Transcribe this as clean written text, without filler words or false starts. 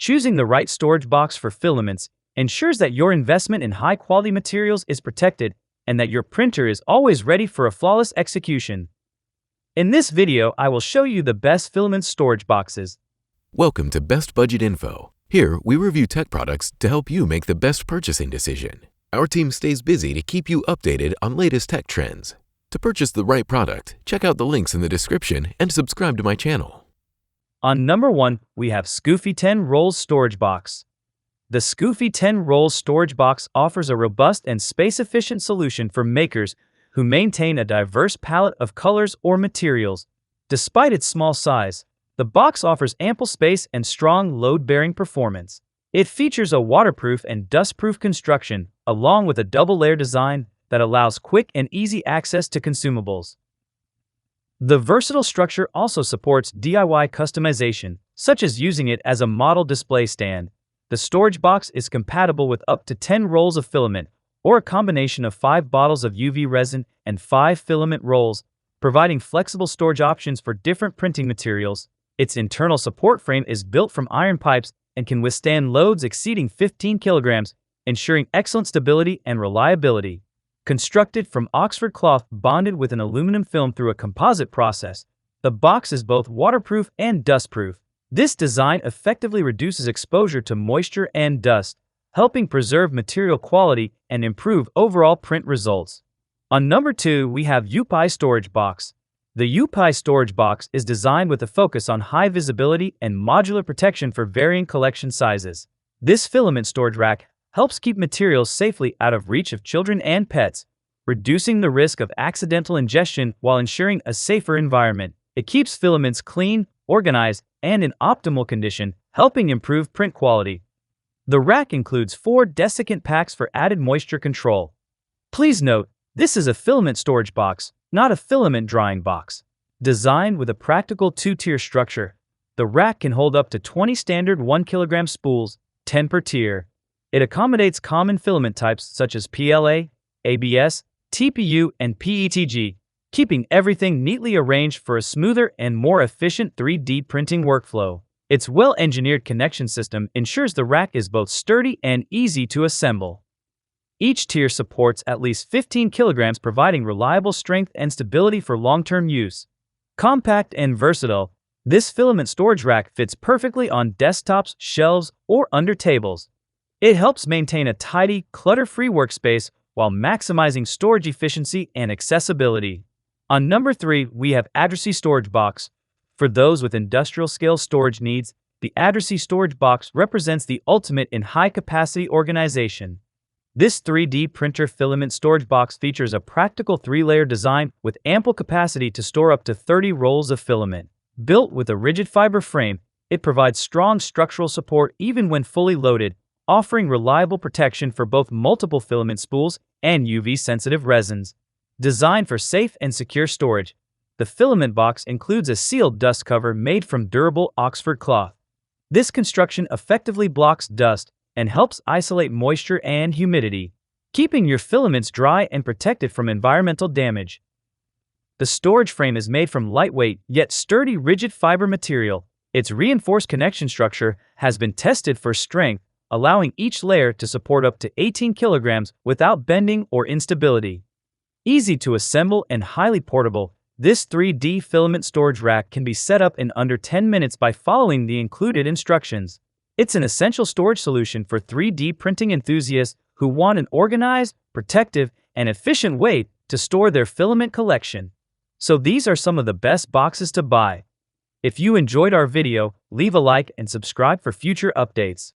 Choosing the right storage box for filaments ensures that your investment in high-quality materials is protected and that your printer is always ready for a flawless execution. In this video, I will show you the best filament storage boxes. Welcome to Best Budget Info. Here, we review tech products to help you make the best purchasing decision. Our team stays busy to keep you updated on latest tech trends. To purchase the right product, check out the links in the description and subscribe to my channel. On number 1, we have Skouphy 10 Rolls Storage Box. The Skouphy 10 Rolls Storage Box offers a robust and space-efficient solution for makers who maintain a diverse palette of colors or materials. Despite its small size, the box offers ample space and strong load-bearing performance. It features a waterproof and dust-proof construction, along with a double-layer design that allows quick and easy access to consumables. The versatile structure also supports DIY customization, such as using it as a model display stand. The storage box is compatible with up to 10 rolls of filament, or a combination of 5 bottles of UV resin and 5 filament rolls, providing flexible storage options for different printing materials. Its internal support frame is built from iron pipes and can withstand loads exceeding 15 kilograms, ensuring excellent stability and reliability. Constructed from Oxford cloth bonded with an aluminum film through a composite process, the box is both waterproof and dustproof. This design effectively reduces exposure to moisture and dust, helping preserve material quality and improve overall print results. On number 2, we have Yoopai Storage Box. The Yoopai storage box is designed with a focus on high visibility and modular protection for varying collection sizes. This filament storage rack helps keep materials safely out of reach of children and pets, reducing the risk of accidental ingestion while ensuring a safer environment. It keeps filaments clean, organized, and in optimal condition, helping improve print quality. The rack includes 4 desiccant packs for added moisture control. Please note, this is a filament storage box, not a filament drying box. Designed with a practical 2-tier structure, the rack can hold up to 20 standard 1 kilogram spools, 10 per tier. It accommodates common filament types such as PLA, ABS, TPU, and PETG, keeping everything neatly arranged for a smoother and more efficient 3D printing workflow. Its well-engineered connection system ensures the rack is both sturdy and easy to assemble. Each tier supports at least 15 kilograms, providing reliable strength and stability for long-term use. Compact and versatile, this filament storage rack fits perfectly on desktops, shelves, or under tables. It helps maintain a tidy, clutter-free workspace while maximizing storage efficiency and accessibility. On number 3, we have Adricy Storage Box. For those with industrial-scale storage needs, the Adricy Storage Box represents the ultimate in high-capacity organization. This 3D printer filament storage box features a practical 3-layer design with ample capacity to store up to 30 rolls of filament. Built with a rigid fiber frame, it provides strong structural support even when fully loaded, offering reliable protection for both multiple filament spools and UV-sensitive resins. Designed for safe and secure storage, the filament box includes a sealed dust cover made from durable Oxford cloth. This construction effectively blocks dust and helps isolate moisture and humidity, keeping your filaments dry and protected from environmental damage. The storage frame is made from lightweight yet sturdy rigid fiber material. Its reinforced connection structure has been tested for strength, allowing each layer to support up to 18 kilograms without bending or instability. Easy to assemble and highly portable, this 3D filament storage rack can be set up in under 10 minutes by following the included instructions. It's an essential storage solution for 3D printing enthusiasts who want an organized, protective, and efficient way to store their filament collection. So these are some of the best boxes to buy. If you enjoyed our video, leave a like and subscribe for future updates.